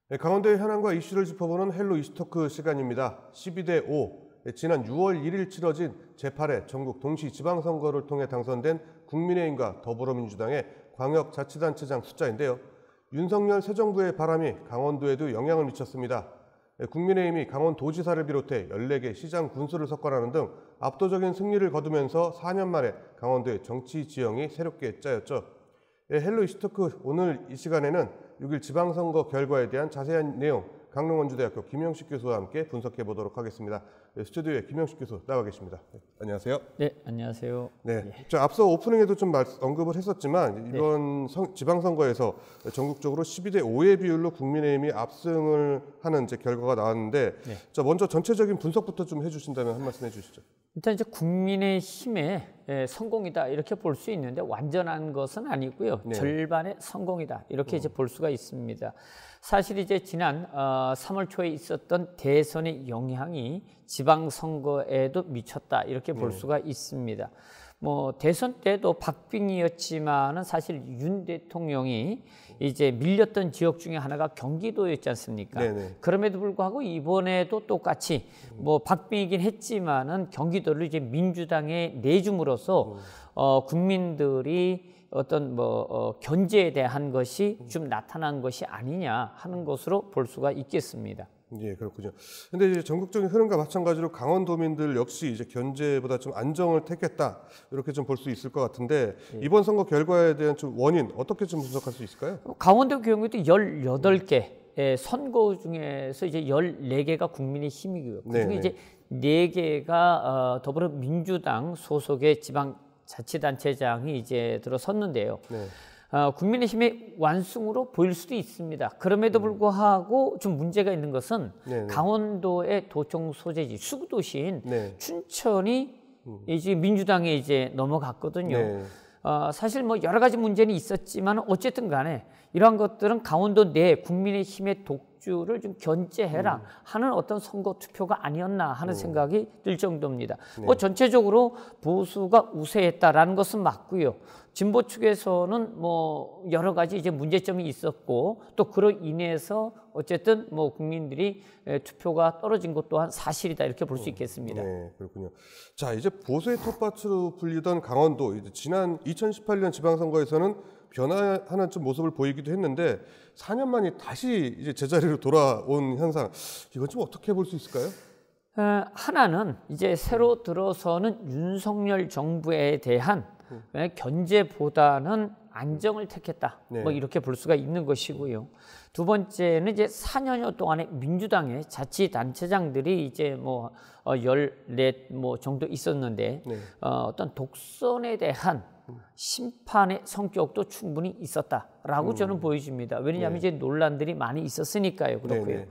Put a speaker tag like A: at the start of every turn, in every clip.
A: 네, 강원도의 현안과 이슈를 짚어보는 헬로 이슈토크 시간입니다. 12대 5. 지난 6월 1일 치러진 제8회 전국 동시지방선거를 통해 당선된 국민의힘과 더불어민주당의 광역자치단체장 숫자인데요. 윤석열 새 정부의 바람이 강원도에도 영향을 미쳤습니다. 국민의힘이 강원도지사를 비롯해 14개 시장 군수를 석권하는 등 압도적인 승리를 거두면서 4년 만에 강원도의 정치 지형이 새롭게 짜였죠. 헬로 이슈토크 오늘 이 시간에는 6일 지방선거 결과에 대한 자세한 내용 강릉원주대학교 김영식 교수와 함께 분석해 보도록 하겠습니다. 스튜디오에 김영식 교수 나와 계십니다. 안녕하세요.
B: 네, 안녕하세요.
A: 네, 자, 앞서 오프닝에도 좀 언급을 했었지만 이번 지방선거에서 전국적으로 12대 5의 비율로 국민의힘이 압승을 하는 결과가 나왔는데, 자, 먼저 전체적인 분석부터 좀 해주신다면 한 말씀 해주시죠.
B: 일단 이제 국민의힘의 성공이다 이렇게 볼 수 있는데 완전한 것은 아니고요. 절반의 성공이다 이렇게 이제 볼 수가 있습니다. 사실 이제 지난 3월 초에 있었던 대선의 영향이 지방선거에도 미쳤다 이렇게 볼 수가 있습니다. 뭐 대선 때도 박빙이었지만은 사실 윤 대통령이 이제 밀렸던 지역 중에 하나가 경기도였지 않습니까? 그럼에도 불구하고 이번에도 똑같이 뭐 박빙이긴 했지만은 경기도를 이제 민주당에 내줌으로써 국민들이 어떤 견제에 대한 것이 좀 나타난 것이 아니냐 하는 것으로 볼 수가 있겠습니다.
A: 예, 그렇군요. 근데 이제 전국적인 흐름과 마찬가지로 강원도민들 역시 이제 견제보다 좀 안정을 택했다 이렇게 좀 볼 수 있을 것 같은데 이번 선거 결과에 대한 좀 원인 어떻게 좀 분석할 수 있을까요?
B: 강원도 경우에도 18개 선거 중에서 이제 14개가 국민의힘이고요. 그중에 이제 4개가 더불어민주당 소속의 지방자치단체장이 이제 들어섰는데요. 국민의힘의 완승으로 보일 수도 있습니다. 그럼에도 불구하고 좀 문제가 있는 것은 강원도의 도청 소재지 수구도시인 춘천이 이제 민주당에 이제 넘어갔거든요. 사실 뭐 여러 가지 문제는 있었지만 어쨌든 간에 이러한 것들은 강원도 내 국민의힘의 독주를 좀 견제해라 하는 어떤 선거 투표가 아니었나 하는 생각이 들 정도입니다. 뭐 전체적으로 보수가 우세했다라는 것은 맞고요. 진보 측에서는 뭐 여러 가지 이제 문제점이 있었고 또 그로 인해서 어쨌든 뭐 국민들이 투표가 떨어진 것 또한 사실이다 이렇게 볼 수 있겠습니다.
A: 네, 그렇군요. 자, 이제 보수의 텃밭으로 불리던 강원도 이제 지난 2018년 지방선거에서는 변화하는 좀 모습을 보이기도 했는데 4년 만에 다시 이제 제자리로 돌아온 현상 이건 좀 어떻게 볼 수 있을까요?
B: 하나는 이제 새로 들어서는 윤석열 정부에 대한 견제보다는 안정을 택했다. 뭐 이렇게 볼 수가 있는 것이고요. 두 번째는 이제 4년여 동안에 민주당의 자치단체장들이 이제 뭐 14 뭐 정도 있었는데 어떤 독선에 대한 심판의 성격도 충분히 있었다라고 저는 보여집니다. 왜냐하면 이제 논란들이 많이 있었으니까요. 그렇고요.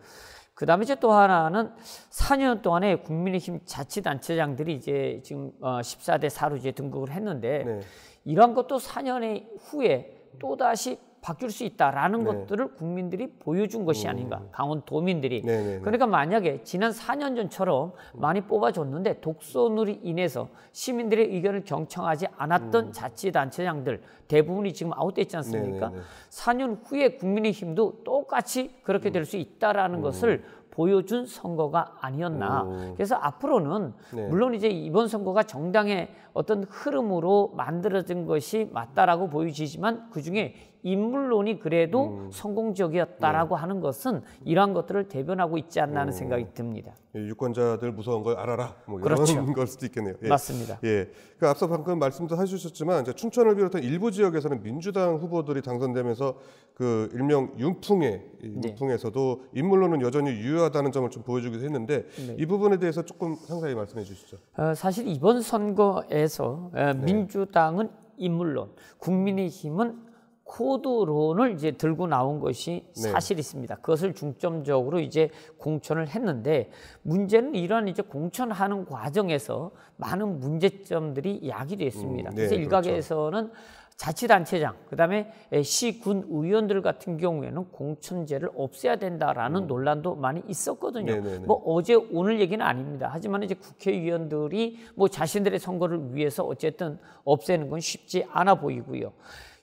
B: 그다음에 이제 또 하나는 4년 동안에 국민의힘 자치단체장들이 이제 지금 14대 4로 이제 등극을 했는데 이러한 것도 4년 후에 또다시 바뀔 수 있다라는 것들을 국민들이 보여준 것이 아닌가, 강원도민들이. 그러니까 만약에 지난 4년 전처럼 많이 뽑아줬는데 독선으로 인해서 시민들의 의견을 경청하지 않았던 자치단체장들 대부분이 지금 아웃됐지 않습니까? 4년 후에 국민의힘도 똑같이 그렇게 될 수 있다라는 것을 보여준 선거가 아니었나. 그래서 앞으로는 물론 이제 이번 선거가 정당의 어떤 흐름으로 만들어진 것이 맞다라고 보여지지만 그중에 인물론이 그래도 성공적이었다라고 하는 것은 이러한 것들을 대변하고 있지 않나 하는 생각이 듭니다.
A: 유권자들 무서운 걸 알아라. 뭐
B: 그렇죠.
A: 이런 걸 수도 있겠네요.
B: 맞습니다.
A: 그 앞서 방금 말씀도 해주셨지만 이제 춘천을 비롯한 일부 지역에서는 민주당 후보들이 당선되면서 그 일명 윤풍에서도 인물론은 여전히 유효하다는 점을 좀 보여주기도 했는데 이 부분에 대해서 조금 상세히 말씀해 주시죠. 사실
B: 이번 선거에서 민주당은 인물론, 국민의힘은 코드론을 이제 들고 나온 것이 사실 있습니다. 그것을 중점적으로 이제 공천을 했는데 문제는 이러한 이제 공천하는 과정에서 많은 문제점들이 야기됐습니다. 그래서 일각에서는 자치단체장, 그다음에 시군 의원들 같은 경우에는 공천제를 없애야 된다라는 논란도 많이 있었거든요. 뭐 어제 오늘 얘기는 아닙니다. 하지만 이제 국회의원들이 뭐 자신들의 선거를 위해서 어쨌든 없애는 건 쉽지 않아 보이고요.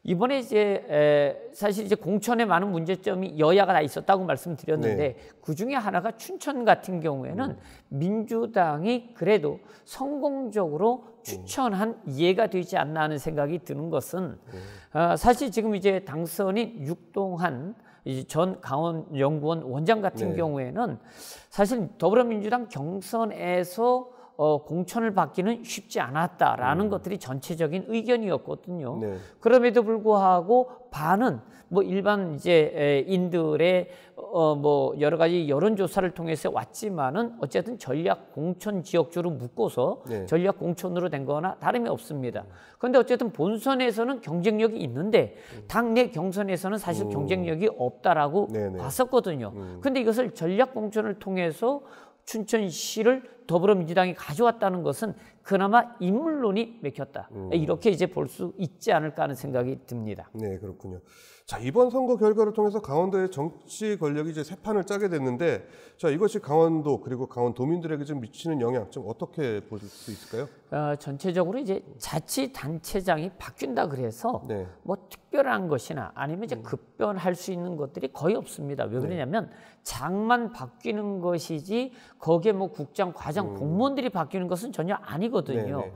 B: 이번에 이제 사실 이제 공천에 많은 문제점이 여야가 다 있었다고 말씀드렸는데 그 중에 하나가 춘천 같은 경우에는 민주당이 그래도 성공적으로 추천한 이해가 되지 않나 하는 생각이 드는 것은 사실 지금 이제 당선인 육동한 이제 전 강원연구원 원장 같은 경우에는 사실 더불어민주당 경선에서 공천을 받기는 쉽지 않았다라는 것들이 전체적인 의견이었거든요. 그럼에도 불구하고 반은 뭐 일반 이제 인들의 뭐 여러 가지 여론조사를 통해서 왔지만은 어쨌든 전략 공천 지역주로 묶어서 전략 공천으로 된 거나 다름이 없습니다. 그런데 어쨌든 본선에서는 경쟁력이 있는데 당내 경선에서는 사실 경쟁력이 없다라고 봤었거든요. 근데 이것을 전략 공천을 통해서 춘천시를 더불어민주당이 가져왔다는 것은 그나마 인물론이 맥혔다. 이렇게 이제 볼 수 있지 않을까 하는 생각이 듭니다.
A: 네, 그렇군요. 자, 이번 선거 결과를 통해서 강원도의 정치 권력이 이제 새 판을 짜게 됐는데, 자, 이것이 강원도 그리고 강원도민들에게 좀 미치는 영향 좀 어떻게 볼 수 있을까요?
B: 전체적으로 이제 자치단체장이 바뀐다 그래서 뭐 특별한 것이나 아니면 이제 급변할 수 있는 것들이 거의 없습니다. 왜 그러냐면 장만 바뀌는 것이지 거기에 뭐 국장, 과장, 공무원들이 바뀌는 것은 전혀 아니거든요.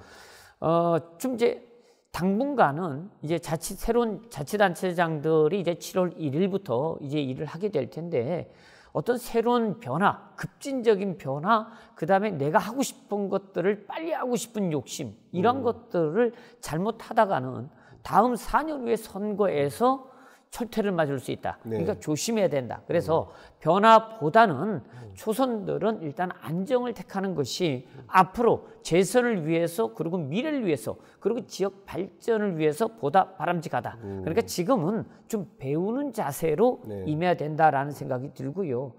B: 좀 이제 당분간은 이제 새로운 자치단체장들이 이제 7월 1일부터 이제 일을 하게 될 텐데 어떤 새로운 변화, 급진적인 변화, 그 다음에 내가 하고 싶은 것들을 빨리 하고 싶은 욕심 이런 것들을 잘못하다가는 다음 4년 후의 선거에서 철퇴를 맞을 수 있다. 그러니까 조심해야 된다. 그래서 변화보다는 초선들은 일단 안정을 택하는 것이 앞으로 재선을 위해서 그리고 미래를 위해서 그리고 지역 발전을 위해서 보다 바람직하다. 그러니까 지금은 좀 배우는 자세로 임해야 된다라는 생각이 들고요.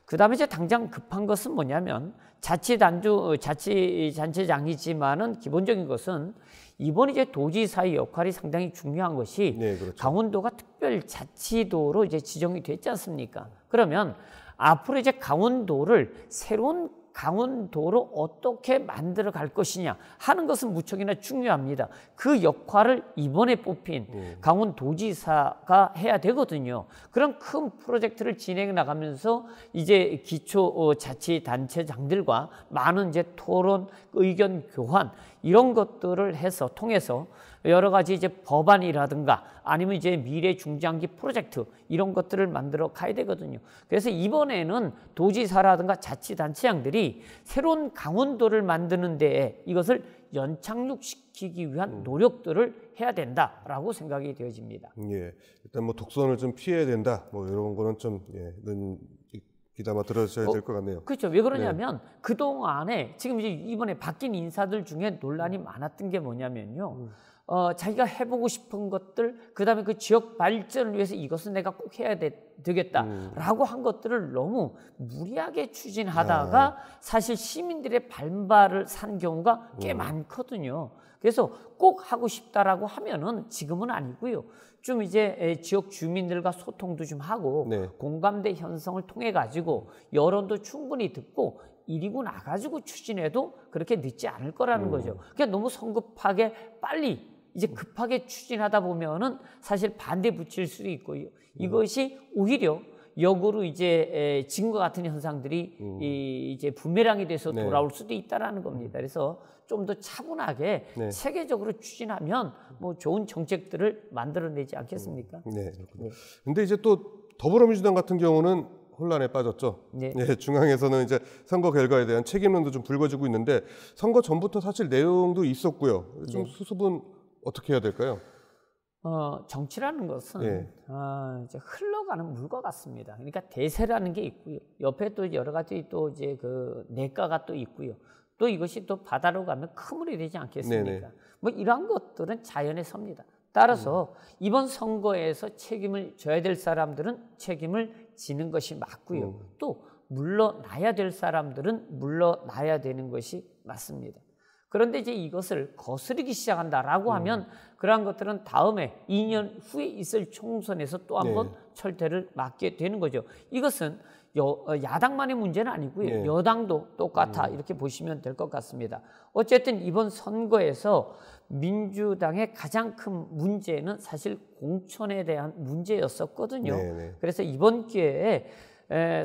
B: 그 다음에 이제 당장 급한 것은 뭐냐면 자치단체장이지만은 기본적인 것은 이번 이제 도지사의 역할이 상당히 중요한 것이 강원도가 특별자치도로 이제 지정이 됐지 않습니까? 그러면 앞으로 이제 강원도를 새로운 강원도로 어떻게 만들어 갈 것이냐 하는 것은 무척이나 중요합니다. 그 역할을 이번에 뽑힌 강원도지사가 해야 되거든요. 그런 큰 프로젝트를 진행해 나가면서 이제 기초자치단체장들과 많은 이제 토론, 의견 교환 이런 것들을 통해서 여러 가지 이제 법안이라든가 아니면 이제 미래 중장기 프로젝트 이런 것들을 만들어 가야 되거든요. 그래서 이번에는 도지사라든가 자치단체장들이 새로운 강원도를 만드는 데에 이것을 연착륙시키기 위한 노력들을 해야 된다라고 생각이 되어집니다.
A: 예, 일단 뭐 독선을 좀 피해야 된다. 뭐 이런 거는 좀 귀담아 들으셔야 될 것 같네요.
B: 그렇죠. 왜 그러냐면 그동안에 지금 이제 이번에 바뀐 인사들 중에 논란이 많았던 게 뭐냐면요. 자기가 해보고 싶은 것들, 그 다음에 그 지역 발전을 위해서 이것은 내가 꼭 해야 되겠다라고 한 것들을 너무 무리하게 추진하다가 사실 시민들의 반발을 산 경우가 꽤 많거든요. 그래서 꼭 하고 싶다라고 하면은 지금은 아니고요. 좀 이제 지역 주민들과 소통도 좀 하고 공감대 형성을 통해 가지고 여론도 충분히 듣고 이리고 나가지고 추진해도 그렇게 늦지 않을 거라는 거죠. 그러니까 너무 성급하게 빨리 이제 급하게 추진하다 보면은 사실 반대 붙일 수도 있고요. 이것이 오히려 역으로 이제 지금과 같은 현상들이 이제 부메랑이 돼서 돌아올 수도 있다라는 겁니다. 그래서 좀 더 차분하게 체계적으로 추진하면 뭐 좋은 정책들을 만들어내지 않겠습니까?
A: 네. 근데 이제 또 더불어민주당 같은 경우는 혼란에 빠졌죠. 중앙에서는 이제 선거 결과에 대한 책임론도 좀 불거지고 있는데 선거 전부터 사실 내용도 있었고요. 좀 수습은 어떻게 해야 될까요?
B: 정치라는 것은 이제 흘러가는 물과 같습니다. 그러니까 대세라는 게 있고요. 옆에 또 여러 가지 또 이제 그 내과가 또 있고요. 또 이것이 또 바다로 가면 그물이 되지 않겠습니까? 뭐 이러한 것들은 자연의 섭니다. 따라서 이번 선거에서 책임을 져야 될 사람들은 책임을 지는 것이 맞고요. 또 물러나야 될 사람들은 물러나야 되는 것이 맞습니다. 그런데 이제 이것을 거스르기 시작한다라고 하면 그러한 것들은 다음에 2년 후에 있을 총선에서 또 한 번 철퇴를 맞게 되는 거죠. 이것은 야당만의 문제는 아니고요. 여당도 똑같아 이렇게 보시면 될 것 같습니다. 어쨌든 이번 선거에서 민주당의 가장 큰 문제는 사실 공천에 대한 문제였었거든요. 그래서 이번 기회에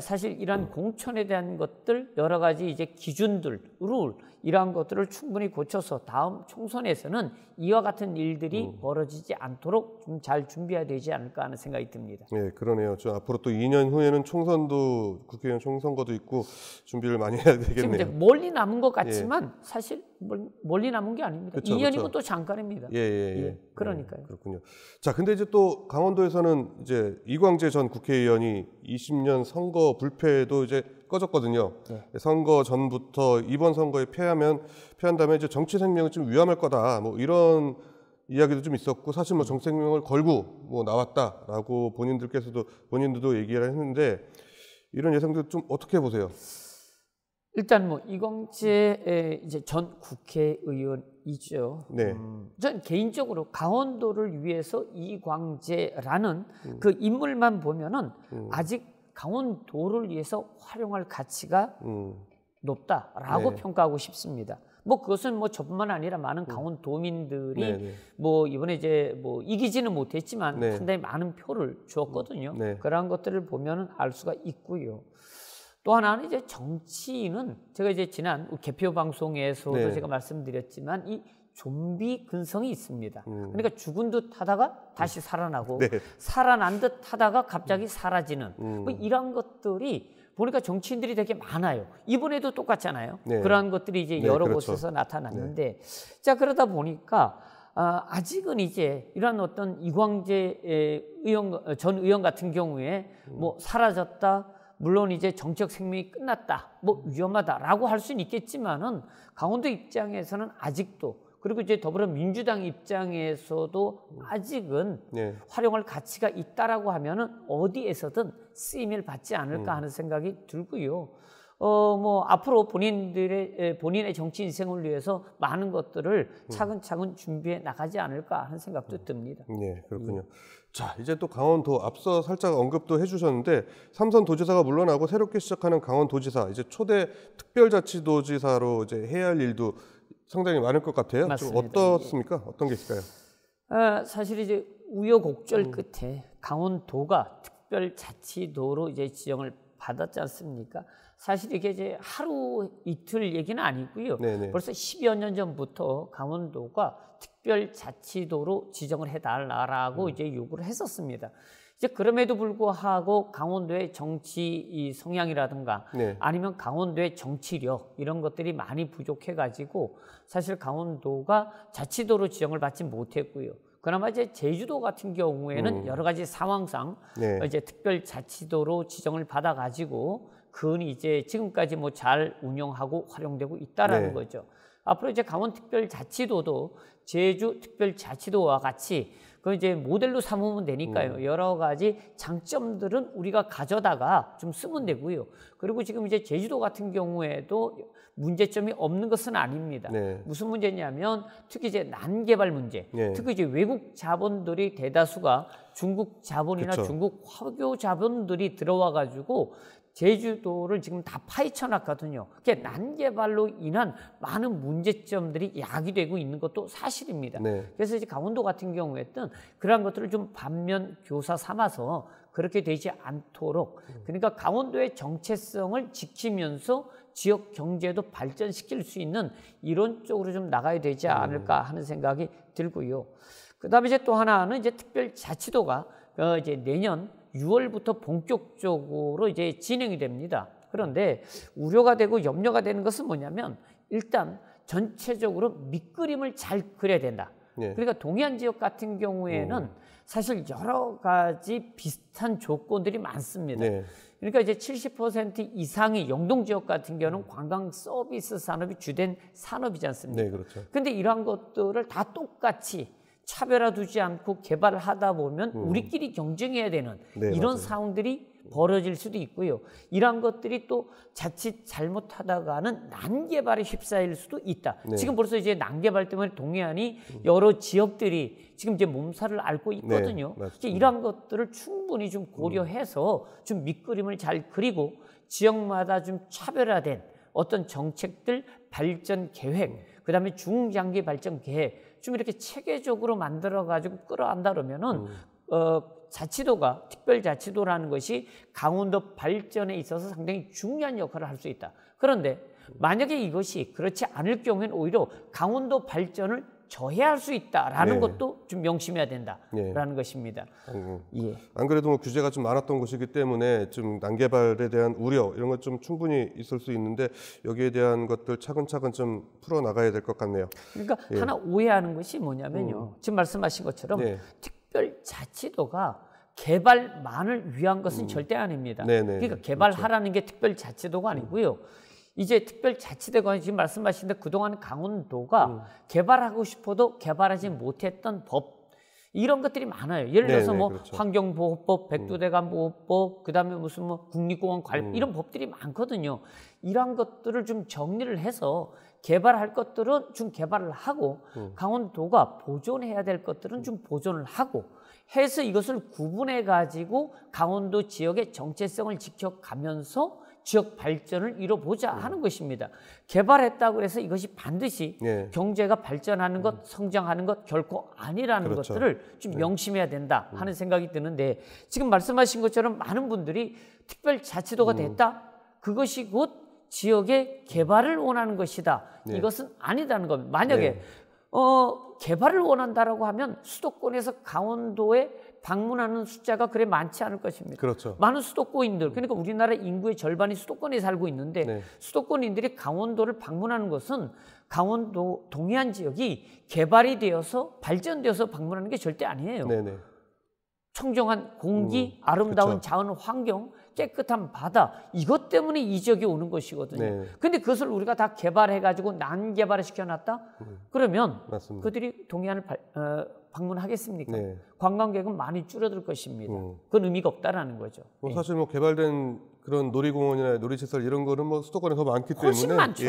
B: 사실 이러한 공천에 대한 것들 여러 가지 이제 기준들, 룰 이러한 것들을 충분히 고쳐서 다음 총선에서는 이와 같은 일들이 벌어지지 않도록 좀 잘 준비해야 되지 않을까 하는 생각이 듭니다.
A: 네, 그러네요. 저 앞으로 또 2년 후에는 총선도 국회의원 총선거도 있고 준비를 많이 해야 되겠네요.
B: 지금 이제 멀리 남은 것 같지만 사실 멀리 남은 게 아닙니다.
A: 그쵸,
B: 2년이고 또 잠깐입니다. 그러니까요.
A: 그렇군요. 자, 근데 이제 또 강원도에서는 이제 이광재 전 국회의원이 20년 선거 불패도 이제 꺼졌거든요. 선거 전부터 이번 선거에 패한다면 이제 정치 생명이 좀 위험할 거다. 뭐 이런 이야기도 좀 있었고 사실 뭐 정치 생명을 걸고 뭐 나왔다라고 본인들도 얘기를 했는데 이런 예상들 좀 어떻게 보세요?
B: 일단 뭐 이광재 이제 전 국회의원이죠. 전 개인적으로 강원도를 위해서 이광재라는 그 인물만 보면은 아직 강원도를 위해서 활용할 가치가 높다라고 평가하고 싶습니다. 뭐 그것은 뭐 저뿐만 아니라 많은 강원도민들이 뭐 이번에 이제 뭐 이기지는 못했지만 상당히 많은 표를 주었거든요. 그러한 것들을 보면은 알 수가 있고요. 또 하나는 이제 정치인은 제가 이제 지난 개표 방송에서도 제가 말씀드렸지만 이 좀비 근성이 있습니다. 그러니까 죽은 듯 하다가 다시 살아나고 살아난 듯 하다가 갑자기 사라지는 뭐 이런 것들이 보니까 정치인들이 되게 많아요. 이번에도 똑같잖아요. 그러한 것들이 이제 여러 곳에서 나타났는데 자 그러다 보니까 아직은 이제 이런 어떤 이광재 전 의원 같은 경우에 뭐 사라졌다. 물론 이제 정치적 생명이 끝났다, 뭐 위험하다라고 할 수는 있겠지만은 강원도 입장에서는 아직도 그리고 이제 더불어민주당 입장에서도 아직은 활용할 가치가 있다라고 하면은 어디에서든 쓰임을 받지 않을까 하는 생각이 들고요. 뭐 앞으로 본인의 정치 인생을 위해서 많은 것들을 차근차근 준비해 나가지 않을까 하는 생각도 듭니다.
A: 네, 그렇군요. 자, 이제 또 강원도 앞서 살짝 언급도 해주셨는데 삼선 도지사가 물러나고 새롭게 시작하는 강원도지사 이제 초대 특별자치도지사로 이제 해야 할 일도 상당히 많을 것 같아요.
B: 맞습니다.
A: 좀 어떻습니까? 어떤 게 있을까요?
B: 사실 이제 우여곡절 끝에 강원도가 특별자치도로 이제 지정을 받았지 않습니까? 사실 이게 이제 하루 이틀 얘기는 아니고요. 벌써 10여 년 전부터 강원도가 특별자치도로 지정을 해달라고 이제 요구를 했었습니다. 이제 그럼에도 불구하고 강원도의 정치 성향이라든가 아니면 강원도의 정치력 이런 것들이 많이 부족해가지고 사실 강원도가 자치도로 지정을 받지 못했고요. 그나마 이제 제주도 같은 경우에는 여러 가지 상황상 이제 특별자치도로 지정을 받아가지고 그건 이제 지금까지 뭐 잘 운영하고 활용되고 있다라는 거죠. 앞으로 이제 강원특별자치도도 제주특별자치도와 같이 그 이제 모델로 삼으면 되니까요. 여러 가지 장점들은 우리가 가져다가 좀 쓰면 되고요. 그리고 지금 이제 제주도 같은 경우에도 문제점이 없는 것은 아닙니다. 무슨 문제냐면 특히 이제 난개발 문제, 특히 이제 외국 자본들이 대다수가 중국 자본이나 중국 화교 자본들이 들어와 가지고 제주도를 지금 다 파헤쳐 놨거든요. 그게 난개발로 인한 많은 문제점들이 야기되고 있는 것도 사실입니다. 그래서 이제 강원도 같은 경우에는 그러한 것들을 좀 반면 교사 삼아서 그렇게 되지 않도록 그러니까 강원도의 정체성을 지키면서 지역 경제도 발전시킬 수 있는 이런 쪽으로 좀 나가야 되지 않을까 하는 생각이 들고요. 그다음에 이제 또 하나는 이제 특별자치도가 이제 내년 6월부터 본격적으로 이제 진행이 됩니다. 그런데 우려가 되고 염려가 되는 것은 뭐냐면 일단 전체적으로 밑그림을 잘 그려야 된다. 그러니까 동해안 지역 같은 경우에는 사실 여러 가지 비슷한 조건들이 많습니다. 그러니까 이제 70% 이상이 영동 지역 같은 경우는 관광 서비스 산업이 주된 산업이지 않습니까? 그런데 이러한 것들을 다 똑같이 차별화 두지 않고 개발을 하다 보면 우리끼리 경쟁해야 되는 이런 상황들이 벌어질 수도 있고요. 이러한 것들이 또 자칫 잘못하다가는 난개발에 휩싸일 수도 있다.
A: 네.
B: 지금 벌써 이제 난개발 때문에 동해안이 여러 지역들이 지금 이제 몸살을 앓고 있거든요.
A: 네,
B: 이러한 것들을 충분히 좀 고려해서 좀 밑그림을 잘 그리고 지역마다 좀 차별화된 어떤 정책들, 발전 계획, 그다음에 중장기 발전 계획 좀 이렇게 체계적으로 만들어 가지고 끌어간다 그러면은 자치도가 특별자치도라는 것이 강원도 발전에 있어서 상당히 중요한 역할을 할 수 있다. 그런데 만약에 이것이 그렇지 않을 경우에는 오히려 강원도 발전을 저해할 수 있다라는 것도 좀 명심해야 된다라는 것입니다. 예.
A: 안 그래도 뭐 규제가 좀 많았던 곳이기 때문에 좀 난개발에 대한 우려 이런 것 좀 충분히 있을 수 있는데 여기에 대한 것들 차근차근 좀 풀어 나가야 될 것 같네요.
B: 그러니까 하나 오해하는 것이 뭐냐면요. 지금 말씀하신 것처럼 특별자치도가 개발만을 위한 것은 절대 아닙니다. 그러니까 개발하라는 게 특별자치도가 아니고요. 이제 특별자치도가 지금 말씀하신 데 그동안 강원도가 개발하고 싶어도 개발하지 못했던 법 이런 것들이 많아요. 예를 들어서 뭐 환경보호법, 백두대간보호법, 그다음에 무슨 뭐 국립공원 관리 이런 법들이 많거든요. 이런 것들을 좀 정리를 해서 개발할 것들은 좀 개발을 하고 강원도가 보존해야 될 것들은 좀 보존을 하고 해서 이것을 구분해 가지고 강원도 지역의 정체성을 지켜가면서 지역 발전을 이뤄보자 하는 것입니다. 개발했다고 해서 이것이 반드시 경제가 발전하는 것, 성장하는 것 결코 아니라는 것들을 좀 명심해야 된다 하는 생각이 드는데 지금 말씀하신 것처럼 많은 분들이 특별자치도가 됐다? 그것이 곧 지역의 개발을 원하는 것이다. 이것은 아니다는 겁니다. 만약에 개발을 원한다라고 하면 수도권에서 강원도에 방문하는 숫자가 그래 많지 않을 것입니다. 많은 수도권인들, 그러니까 우리나라 인구의 절반이 수도권에 살고 있는데 수도권인들이 강원도를 방문하는 것은 강원도 동해안 지역이 개발이 되어서 발전되어서 방문하는 게 절대 아니에요. 청정한 공기, 아름다운 자연 환경, 깨끗한 바다 이것 때문에 이 지역에 오는 것이거든요. 근데 그것을 우리가 다 개발해가지고 난개발을 시켜놨다? 그러면 그들이 동해안을 방문하겠습니까? 관광객은 많이 줄어들 것입니다. 그건 의미가 없다라는 거죠.
A: 사실 뭐 개발된 그런 놀이공원이나 놀이시설 이런 거는 뭐 수도권에 더 많기 때문에
B: 훨씬 많죠.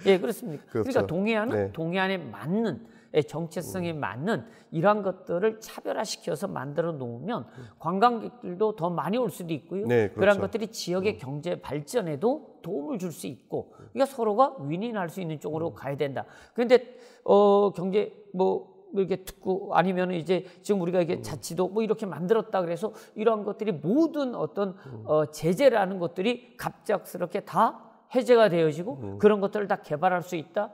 B: 그렇습니까? 그러니까 동해안은 동해안에 맞는 정체성에 맞는 이러한 것들을 차별화시켜서 만들어 놓으면 관광객들도 더 많이 올 수도 있고요. 그런 것들이 지역의 경제 발전에도 도움을 줄 수 있고 그러니까 서로가 윈윈할 수 있는 쪽으로 가야 된다. 그런데 경제 뭐 이렇게 듣고 아니면 이제 지금 우리가 이게 자치도 뭐 이렇게 만들었다 그래서 이러한 것들이 모든 어떤 제재라는 것들이 갑작스럽게 다 해제가 되어지고 그런 것들을 다 개발할 수 있다?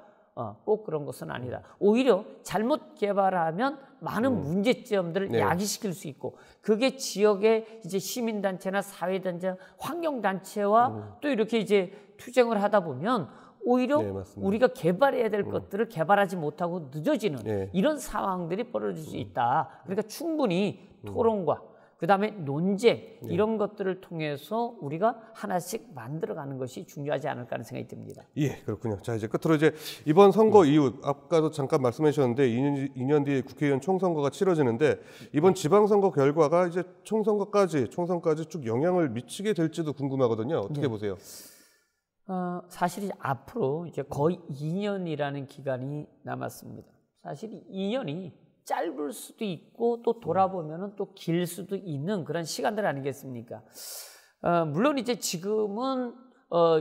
B: 꼭 그런 것은 아니다. 오히려 잘못 개발하면 많은 문제점들을 야기시킬 수 있고 그게 지역의 이제 시민단체나 사회단체, 환경단체와 또 이렇게 이제 투쟁을 하다 보면 오히려 우리가 개발해야 될 것들을 개발하지 못하고 늦어지는 이런 상황들이 벌어질 수 있다. 그러니까 충분히 토론과 그다음에 논쟁 이런 것들을 통해서 우리가 하나씩 만들어가는 것이 중요하지 않을까 하는 생각이 듭니다.
A: 그렇군요. 자, 이제 끝으로 이제 이번 선거 이후 아까도 잠깐 말씀해 주셨는데 2년 뒤에 국회의원 총선거가 치러지는데 이번 지방선거 결과가 이제 총선까지 쭉 영향을 미치게 될지도 궁금하거든요. 어떻게 보세요?
B: 사실 앞으로 이제 거의 2년이라는 기간이 남았습니다. 사실 2년이 짧을 수도 있고 또 돌아보면은 또 길 수도 있는 그런 시간들 아니겠습니까? 물론 이제 지금은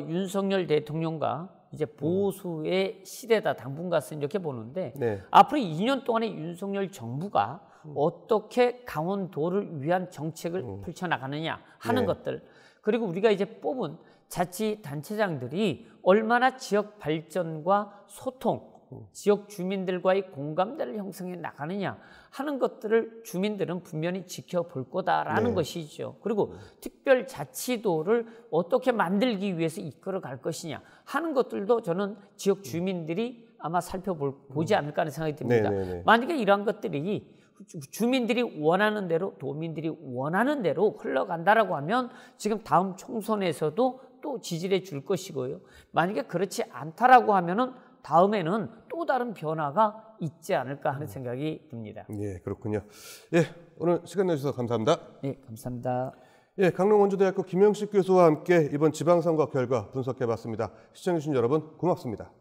B: 윤석열 대통령과 이제 보수의 시대다 당분간은 이렇게 보는데 앞으로 2년 동안에 윤석열 정부가 어떻게 강원도를 위한 정책을 펼쳐나가느냐 하는 것들 그리고 우리가 이제 뽑은 자치단체장들이 얼마나 지역 발전과 소통 지역 주민들과의 공감대를 형성해 나가느냐 하는 것들을 주민들은 분명히 지켜볼 거다라는 것이죠. 그리고 특별자치도를 어떻게 만들기 위해서 이끌어갈 것이냐 하는 것들도 저는 지역 주민들이 아마 살펴보지 않을까 하는 생각이 듭니다. 만약에 이러한 것들이 주민들이 원하는 대로 도민들이 원하는 대로 흘러간다라고 하면 지금 다음 총선에서도 또 지지해 줄 것이고요. 만약에 그렇지 않다라고 하면은 다음에는 또 다른 변화가 있지 않을까 하는 생각이 듭니다.
A: 그렇군요. 오늘 시간 내주셔서 감사합니다.
B: 감사합니다.
A: 예, 강릉원주대학교 김영식 교수와 함께 이번 지방선거 결과 분석해봤습니다. 시청해주신 여러분 고맙습니다.